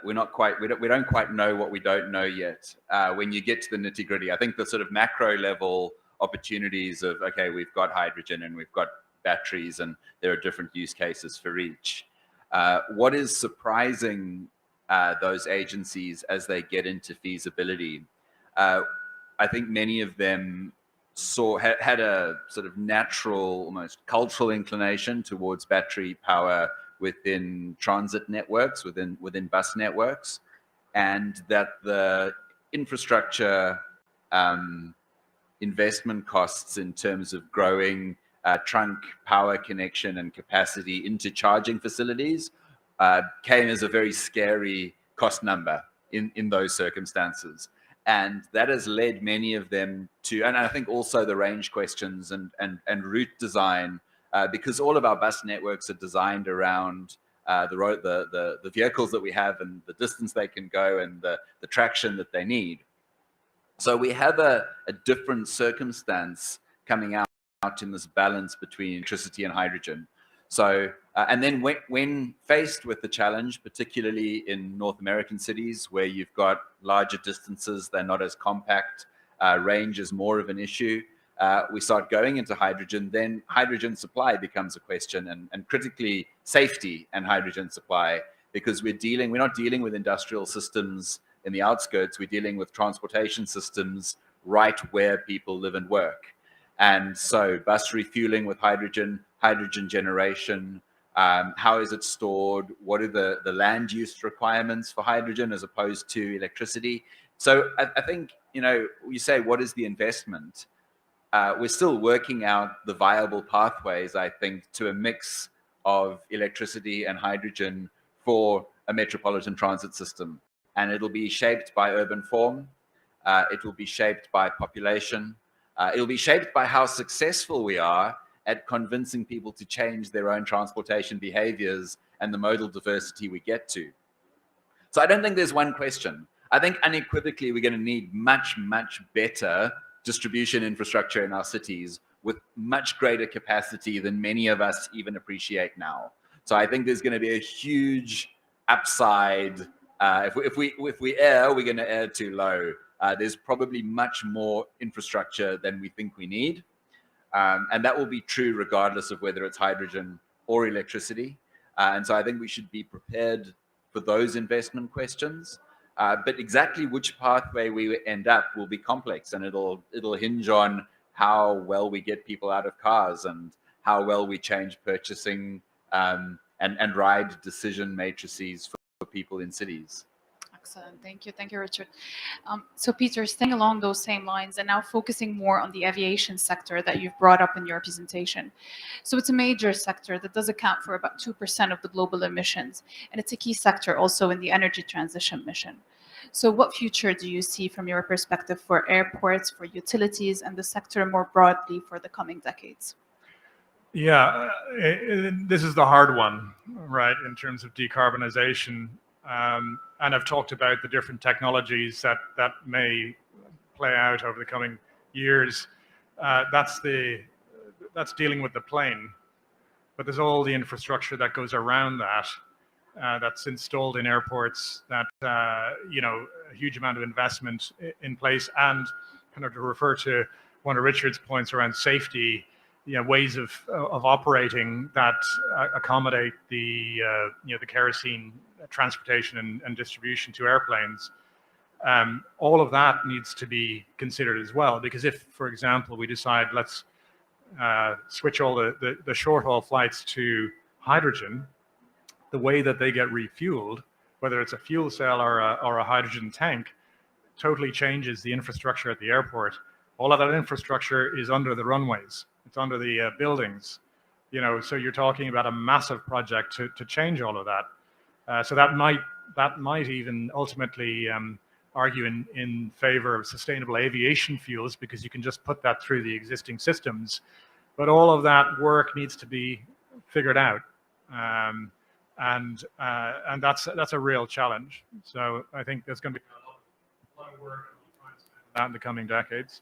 we don't quite know what we don't know yet. When you get to the nitty gritty, I think the sort of macro level opportunities of, okay, we've got hydrogen and we've got batteries and there are different use cases for each. What is surprising those agencies as they get into feasibility, I think many of them had a sort of natural, almost cultural inclination towards battery power within transit networks, within bus networks, and that the infrastructure investment costs in terms of growing trunk power connection and capacity into charging facilities came as a very scary cost number in those circumstances. And that has led many of them to, and I think also the range questions and route design, because all of our bus networks are designed around the vehicles that we have and the distance they can go and the traction that they need. So we have a different circumstance coming out in this balance between electricity and hydrogen. So, and then when faced with the challenge, particularly in North American cities where you've got larger distances, they're not as compact, range is more of an issue, we start going into hydrogen, then hydrogen supply becomes a question, and critically safety and hydrogen supply, because we're not dealing with industrial systems in the outskirts, we're dealing with transportation systems right where people live and work. And so bus refueling with hydrogen generation, how is it stored? What are the land use requirements for hydrogen as opposed to electricity? So I think, you say, what is the investment? We're still working out the viable pathways, I think, to a mix of electricity and hydrogen for a metropolitan transit system. and it'll be shaped by urban form. It will be shaped by population. It'll be shaped by how successful we are at convincing people to change their own transportation behaviors and the modal diversity we get to. So I don't think there's one question. I think unequivocally we're going to need much, much better distribution infrastructure in our cities with much greater capacity than many of us even appreciate now. So I think there's going to be a huge upside. If we err, we're going to err too low. There's probably much more infrastructure than we think we need. And that will be true regardless of whether it's hydrogen or electricity. And so I think we should be prepared for those investment questions. But exactly which pathway we end up will be complex, and it'll hinge on how well we get people out of cars and how well we change purchasing and ride decision matrices for people in cities. Excellent. Thank you, Richard. So Peter, staying along those same lines and now focusing more on the aviation sector that you've brought up in your presentation. So it's a major sector that does account for about 2% of the global emissions, and it's a key sector also in the energy transition mission. So what future do you see from your perspective for airports, for utilities, and the sector more broadly for the coming decades? Yeah, this is the hard one, right, in terms of decarbonization. And I've talked about the different technologies that may play out over the coming years. That's dealing with the plane, but there's all the infrastructure that goes around that, that's installed in airports, that a huge amount of investment in place, and kind of to refer to one of Richard's points around safety, ways of operating that accommodate the the kerosene transportation and distribution to airplanes. All of that needs to be considered as well, because if, for example, we decide let's switch all the short haul flights to hydrogen, the way that they get refueled, whether it's a fuel cell or a hydrogen tank, totally changes the infrastructure at the airport. All of that infrastructure is under the runways. It's under the buildings, so you're talking about a massive project to change all of that. So that might even ultimately argue in favor of sustainable aviation fuels, because you can just put that through the existing systems. But all of that work needs to be figured out, and that's a real challenge. So I think there's going to be a lot of work on that in the coming decades.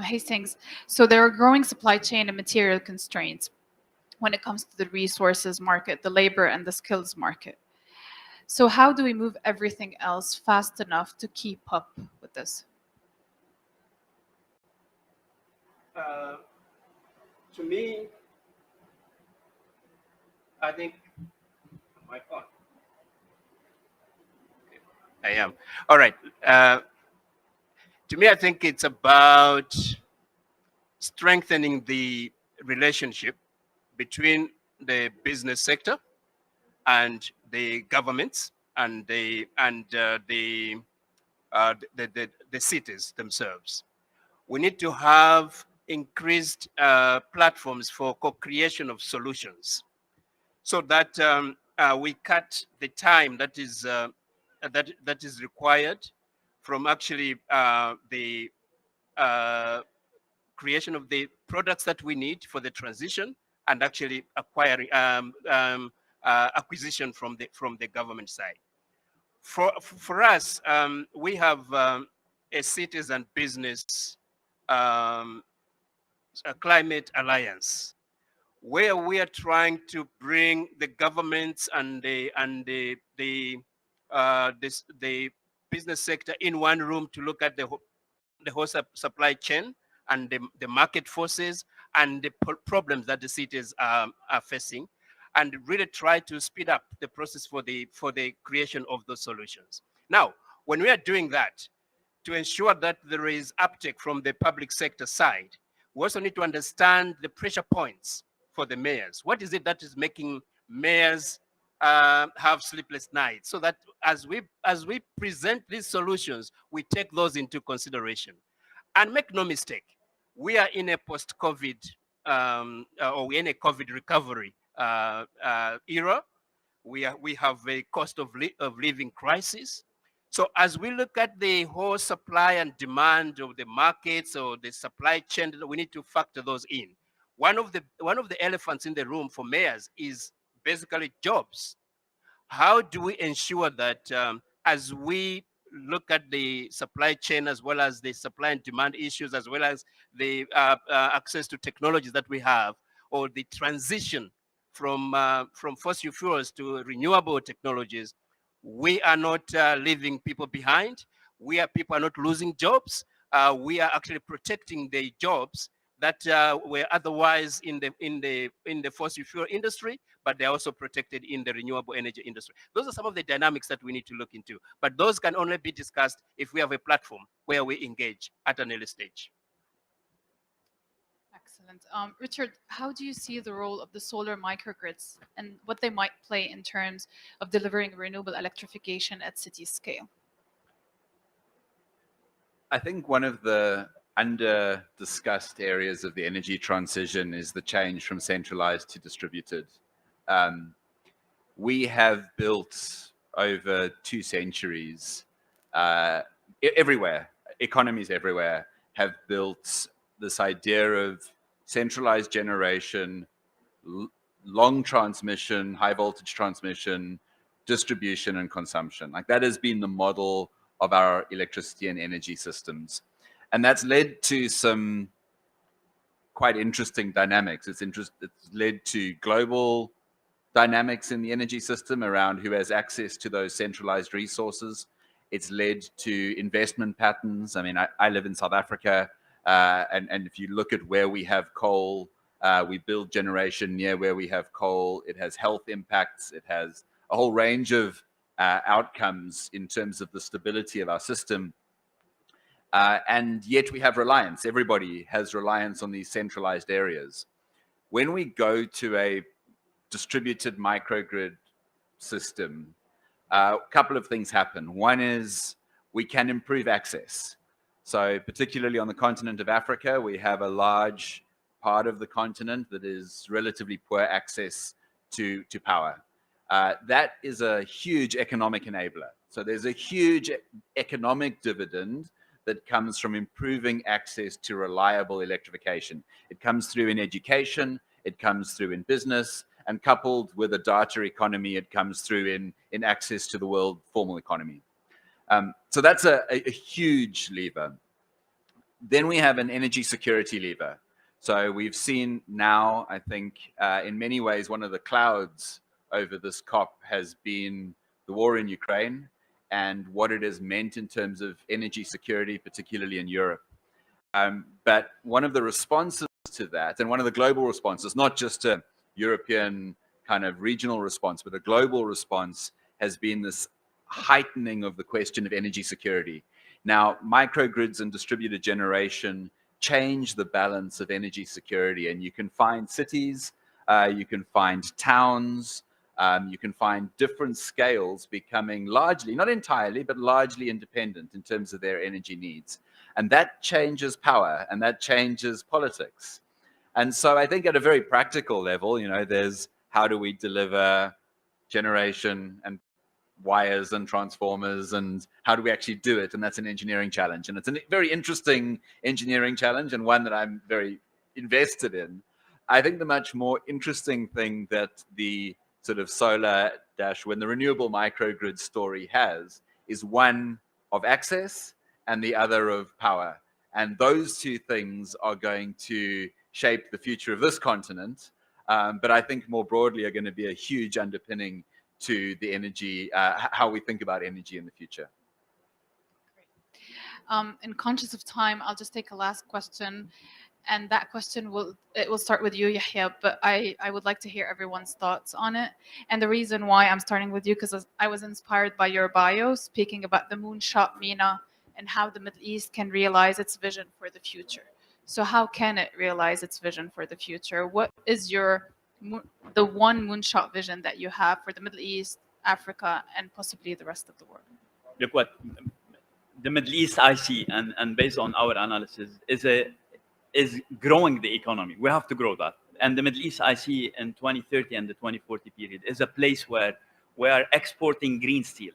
Hastings, so there are growing supply chain and material constraints when it comes to the resources market, the labor and the skills market. So how do we move everything else fast enough to keep up with this? To me, I think, am I on? I am. All right. To me, I think it's about strengthening the relationship between the business sector and the governments and the cities themselves. We need to have increased platforms for co-creation of solutions, so that we cut the time that is required from actually the creation of the products that we need for the transition, and actually acquiring acquisition from the government side. For us, we have a cities and business a climate alliance, where we are trying to bring the governments and the business sector in one room to look at the whole supply chain and the market forces and the problems that the cities are facing, and really try to speed up the process for the creation of those solutions. Now, when we are doing that, to ensure that there is uptake from the public sector side, we also need to understand the pressure points for the mayors. What is it that is making mayors have sleepless nights? So that as we present these solutions, we take those into consideration. And make no mistake, we are in a post-COVID or we're in a COVID recovery era, We have a cost of living crisis. So as we look at the whole supply and demand of the markets or the supply chain, we need to factor those in. One of the elephants in the room for mayors is basically jobs. How do we ensure that as we look at the supply chain, as well as the supply and demand issues, as well as the access to technologies that we have, or the transition from fossil fuels to renewable technologies, we are not leaving people behind. People are not losing jobs. We are actually protecting the jobs that were otherwise in the fossil fuel industry, but they're also protected in the renewable energy industry. Those are some of the dynamics that we need to look into. But those can only be discussed if we have a platform where we engage at an early stage. Excellent. Richard, how do you see the role of the solar microgrids and what they might play in terms of delivering renewable electrification at city scale? I think one of the under-discussed areas of the energy transition is the change from centralized to distributed. We have built over 2 centuries, everywhere, economies everywhere have built this idea of centralized generation, long transmission, high voltage transmission, distribution and consumption. Like that has been the model of our electricity and energy systems. And that's led to some quite interesting dynamics. It's led to global dynamics in the energy system around who has access to those centralized resources. It's led to investment patterns. I mean, I live in South Africa, and if you look at where we have coal, we build generation near where we have coal. It has health impacts. It has a whole range of outcomes in terms of the stability of our system. And yet we have reliance. Everybody has reliance on these centralized areas. When we go to a distributed microgrid system, a couple of things happen. One is we can improve access. So particularly on the continent of Africa, we have a large part of the continent that is relatively poor access to power. That is a huge economic enabler. So there's a huge economic dividend that comes from improving access to reliable electrification. It comes through in education, it comes through in business, and coupled with a data economy, it comes through in access to the world formal economy. So that's a huge lever. Then we have an energy security lever. So we've seen now, I think, in many ways, one of the clouds over this COP has been the war in Ukraine and what it has meant in terms of energy security, particularly in Europe. But one of the responses to that, and one of the global responses, not just a European kind of regional response, but a global response, has been this heightening of the question of energy security. Now, microgrids and distributed generation change the balance of energy security, and you can find cities, you can find towns, you can find different scales becoming largely, not entirely, but largely independent in terms of their energy needs. And that changes power, and that changes politics. And so I think at a very practical level, you know, there's how do we deliver generation and wires and transformers, and how do we actually do it? And that's an engineering challenge. And it's a very interesting engineering challenge, and one that I'm very invested in. I think the much more interesting thing that the sort of solar when the renewable microgrid story has is one of access and the other of power. And those two things are going to shape the future of this continent, but I think more broadly are going to be a huge underpinning to the energy, how we think about energy in the future. Great. And conscious of time, I'll just take a last question. And that question will start with you, Yahya, but I would like to hear everyone's thoughts on it. And the reason why I'm starting with you, because I was inspired by your bio, speaking about the moonshot MENA and how the Middle East can realize its vision for the future. So how can it realize its vision for the future? What is the one moonshot vision that you have for the Middle East, Africa, and possibly the rest of the world? Look, what the Middle East I see, and based on our analysis, is growing the economy. We have to grow that. And the Middle East I see in 2030 and the 2040 period is a place where We are exporting green steel.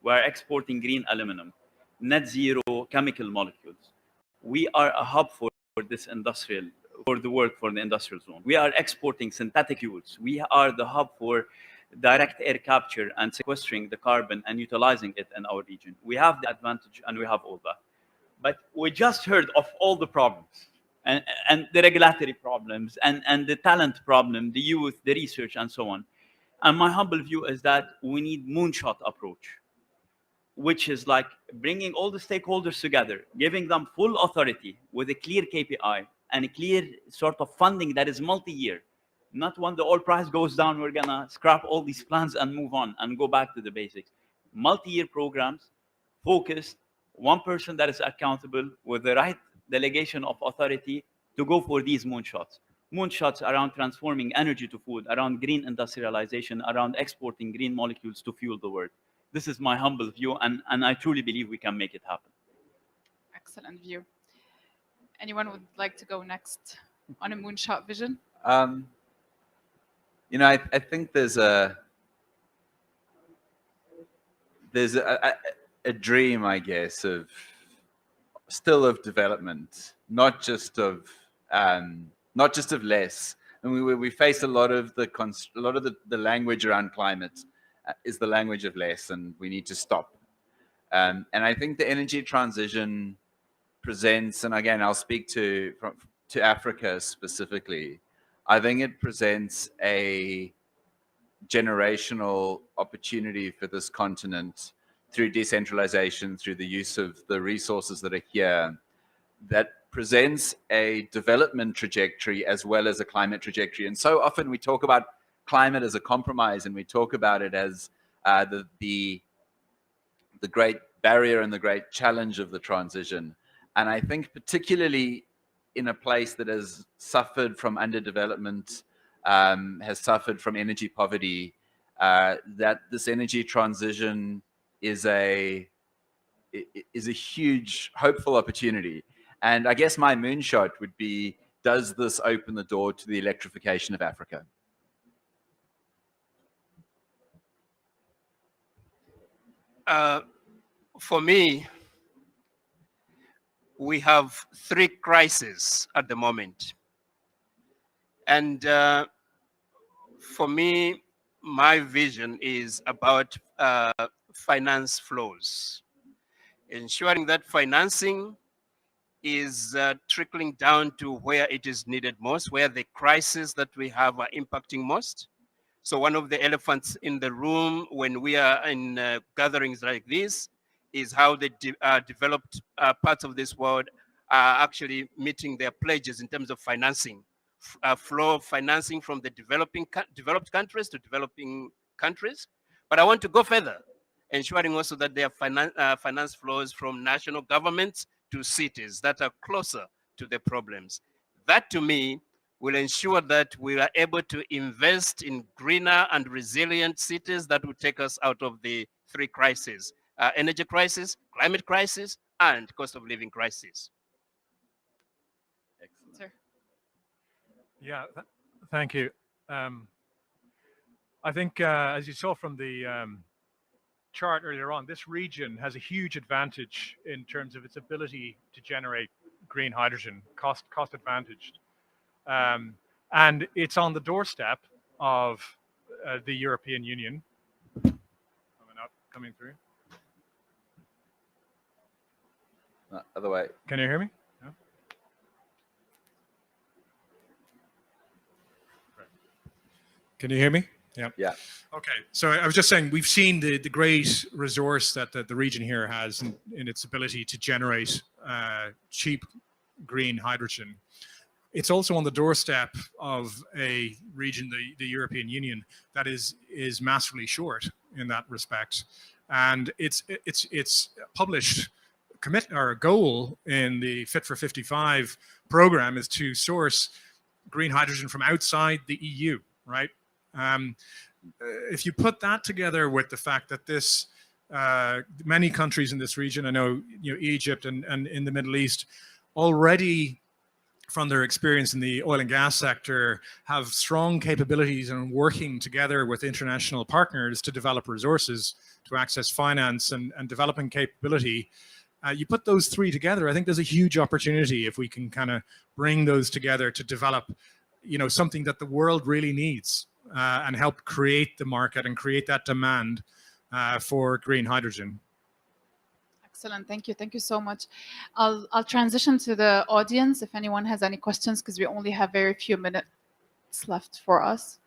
We are exporting green aluminum, net zero chemical molecules. We are a hub for this industrial, for the work for the industrial zone. We are exporting synthetic fuels. We are the hub for direct air capture and sequestering the carbon and utilizing it in our region. We have the advantage and we have all that. But we just heard of all the problems and the regulatory problems and the talent problem, the youth, the research, and so on. And my humble view is that we need moonshot approach, which is like bringing all the stakeholders together, giving them full authority with a clear KPI and a clear sort of funding that is multi-year. Not when the oil price goes down, we're gonna scrap all these plans and move on and go back to the basics. Multi-year programs, focused, one person that is accountable with the right delegation of authority to go for these moonshots. Moonshots around transforming energy to food, around green industrialization, around exporting green molecules to fuel the world. This is my humble view, and I truly believe we can make it happen. Excellent view. Anyone would like to go next on a moonshot vision? You know, I think there's a dream, I guess, of development, not just of less. And we face a lot of the language around climate is the language of less, and we need to stop. And I think the energy transition presents, and again, I'll speak to Africa specifically. I think it presents a generational opportunity for this continent through decentralization, through the use of the resources that are here, that presents a development trajectory as well as a climate trajectory. And so often we talk about climate as a compromise, and we talk about it as the great barrier and the great challenge of the transition. And I think particularly in a place that has suffered from underdevelopment, has suffered from energy poverty, that this energy transition is a huge, hopeful opportunity. And I guess my moonshot would be, does this open the door to the electrification of Africa? For me, we have 3 crises at the moment. And for me, my vision is about finance flows, ensuring that financing is trickling down to where it is needed most, where the crises that we have are impacting most. So one of the elephants in the room when we are in gatherings like this is how the developed parts of this world are actually meeting their pledges in terms of financing, flow of financing from the developed countries to developing countries. But I want to go further, ensuring also that there are finance flows from national governments to cities that are closer to the problems. That, to me, will ensure that we are able to invest in greener and resilient cities that will take us out of the 3 crises: energy crisis, climate crisis, and cost of living crisis. Excellent. Sir. Yeah, thank you. I think, as you saw from the chart earlier on, this region has a huge advantage in terms of its ability to generate green hydrogen, cost advantaged. And it's on the doorstep of the European Union. Coming through. Other way. Can you hear me? No? Can you hear me? Yeah. Yeah. Okay. So I was just saying, we've seen the great resource that the region here has in its ability to generate cheap green hydrogen. It's also on the doorstep of a region, the European Union, that is massively short in that respect. And it's published goal in the Fit for 55 program is to source green hydrogen from outside the EU, right? If you put that together with the fact that this many countries in this region, I know Egypt and in the Middle East, already from their experience in the oil and gas sector, have strong capabilities in working together with international partners to develop resources, to access finance and developing capability. You put those three together, I think there's a huge opportunity if we can kind of bring those together to develop, something that the world really needs, and help create the market and create that demand for green hydrogen. Excellent. Thank you. Thank you so much. I'll transition to the audience if anyone has any questions, because we only have very few minutes left for us.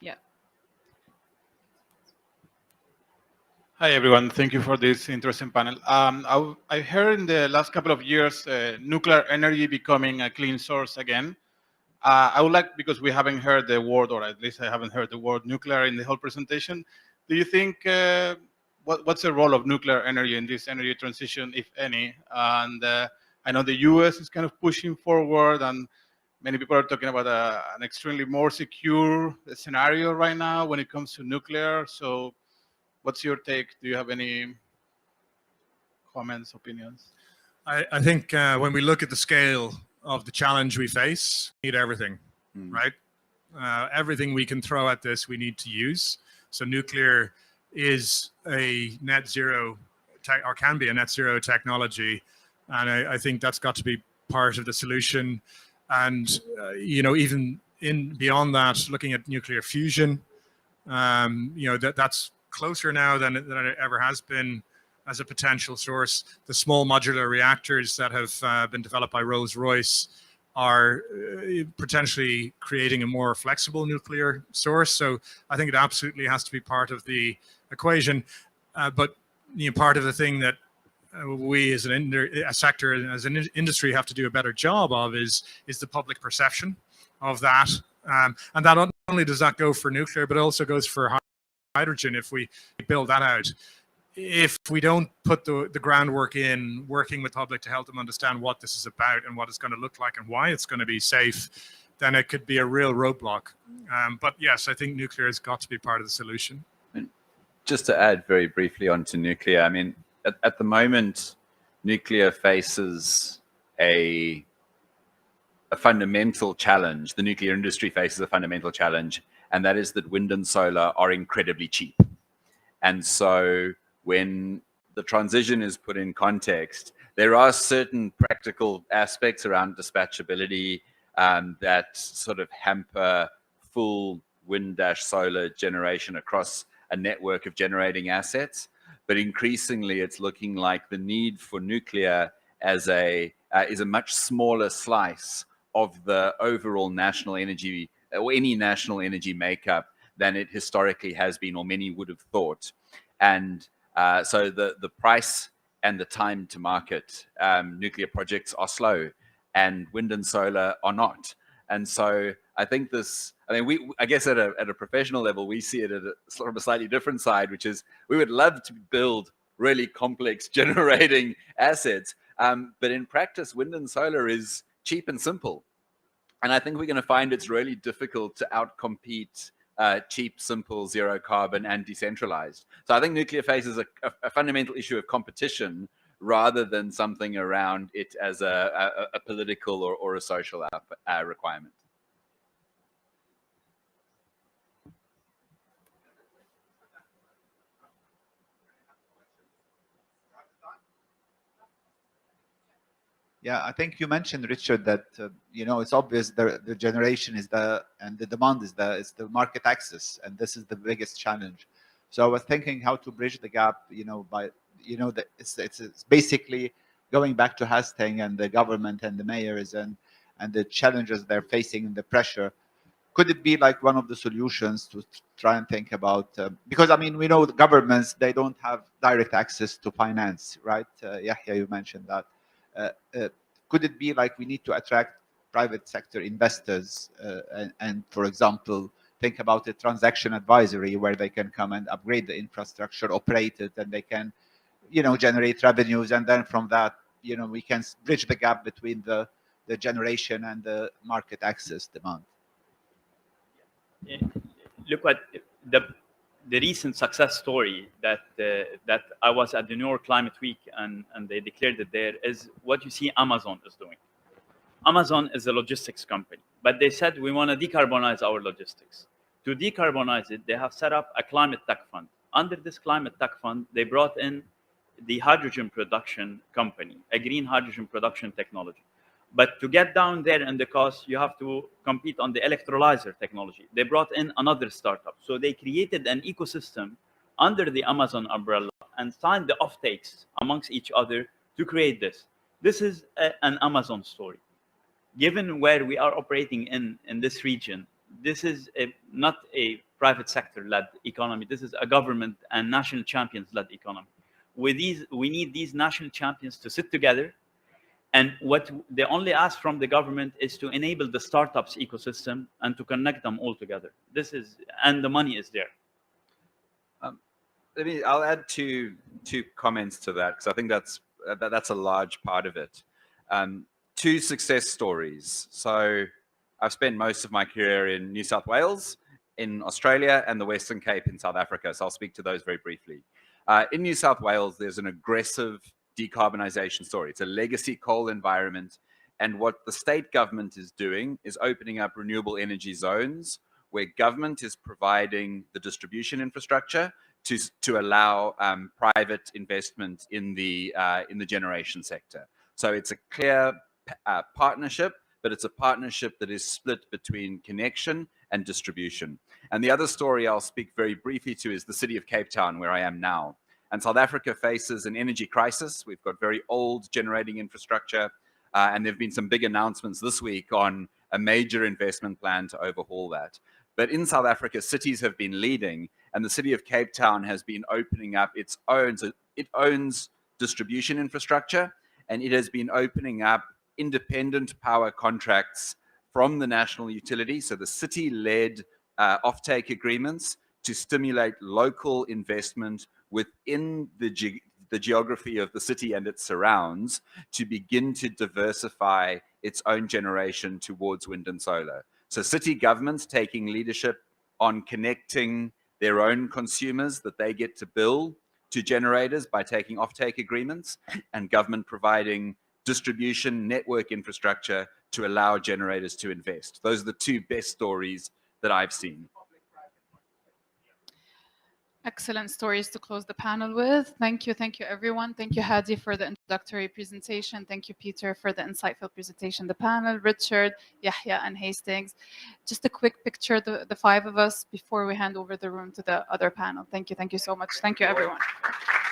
Yeah. Hi, everyone. Thank you for this interesting panel. I heard in the last couple of years nuclear energy becoming a clean source again. I would like, because we haven't heard the word, or at least I haven't heard the word nuclear in the whole presentation. Do you think, what's the role of nuclear energy in this energy transition, if any? And I know the US is kind of pushing forward, and many people are talking about an extremely more secure scenario right now when it comes to nuclear. So what's your take? Do you have any comments, opinions? I think when we look at the scale of the challenge we face, we need everything, right? Everything we can throw at this, we need to use. So nuclear is a net zero, or can be a net zero technology. And I think that's got to be part of the solution. And, even beyond that, looking at nuclear fusion, that's closer now than it ever has been as a potential source. The small modular reactors that have been developed by Rolls-Royce are potentially creating a more flexible nuclear source. So I think it absolutely has to be part of the equation. But part of the thing that we as a sector, as an industry, have to do a better job of is the public perception of that. And that not only does that go for nuclear, but it also goes for hydrogen if we build that out. If we don't put the groundwork in, working with public to help them understand what this is about and what it's going to look like and why it's going to be safe, then it could be a real roadblock. But yes, I think nuclear has got to be part of the solution. Just to add very briefly onto nuclear, I mean, at the moment, nuclear faces a fundamental challenge. The nuclear industry faces a fundamental challenge, and that is that wind and solar are incredibly cheap. And so when the transition is put in context, there are certain practical aspects around dispatchability that sort of hamper full wind-solar generation across a network of generating assets. But increasingly, it's looking like the need for nuclear as is a much smaller slice of the overall national energy, or any national energy makeup, than it historically has been, or many would have thought. And so the price and the time to market, nuclear projects are slow, and wind and solar are not. And so I think I guess at a professional level, we see it at sort of a slightly different side, which is we would love to build really complex generating assets. But in practice, wind and solar is cheap and simple. And I think we're going to find it's really difficult to outcompete cheap, simple, zero carbon, and decentralized. So I think nuclear faces a fundamental issue of competition rather than something around it as a political or a social requirement. Yeah, I think you mentioned, Richard, that it's obvious the generation is and the demand is the market access, and this is the biggest challenge. So I was thinking how to bridge the gap, by it's basically going back to Hastings and the government and the mayors and the challenges they're facing and the pressure. Could it be like one of the solutions to try and think about, because I mean, we know the governments, they don't have direct access to finance, right? Yahya, you mentioned that. Could it be like we need to attract private sector investors and, for example, think about a transaction advisory where they can come and upgrade the infrastructure, operate it, and they can, generate revenues, and then from that, we can bridge the gap between the generation and the market access demand. Look at the recent success story that that I was at the New York Climate Week and they declared it there is what you see Amazon is doing. Amazon is a logistics company, but they said we want to decarbonize our logistics. To decarbonize it, they have set up a climate tech fund. Under this climate tech fund, they brought in the hydrogen production company, a green hydrogen production technology. But to get down there in the cost, you have to compete on the electrolyzer technology. They brought in another startup. So they created an ecosystem under the Amazon umbrella and signed the offtakes amongst each other to create this. This is an Amazon story. Given where we are operating in this region, this is not a private sector-led economy. This is a government and national champions-led economy. We need these national champions to sit together, and what they only ask from the government is to enable the startups ecosystem and to connect them all together. This is, and the money is there. I'll add two comments to that, because I think that's a large part of it. Two success stories. So I've spent most of my career in New South Wales, in Australia, and the Western Cape in South Africa. So I'll speak to those very briefly. In New South Wales, there's an aggressive decarbonization story. It's a legacy coal environment. And what the state government is doing is opening up renewable energy zones where government is providing the distribution infrastructure to allow private investment in the generation sector. So it's a clear partnership, but it's a partnership that is split between connection and distribution. And the other story I'll speak very briefly to is the city of Cape Town, where I am now. And South Africa faces an energy crisis. We've got very old generating infrastructure, and there have been some big announcements this week on a major investment plan to overhaul that. But in South Africa, cities have been leading, and the city of Cape Town has been opening up its own, so it owns distribution infrastructure, and it has been opening up independent power contracts from the national utility, so the city-led offtake agreements to stimulate local investment within the geography of the city and its surrounds to begin to diversify its own generation towards wind and solar. So city governments taking leadership on connecting their own consumers that they get to bill to generators by taking offtake agreements, and government providing distribution network infrastructure to allow generators to invest. Those are the two best stories that I've seen. Excellent stories to close the panel with. Thank you everyone. Thank you, Hadi, for the introductory presentation. Thank you, Peter, for the insightful presentation. The panel, Richard, Yahya, and Hastings. Just a quick picture, the five of us, before we hand over the room to the other panel. Thank you so much. Thank you, everyone.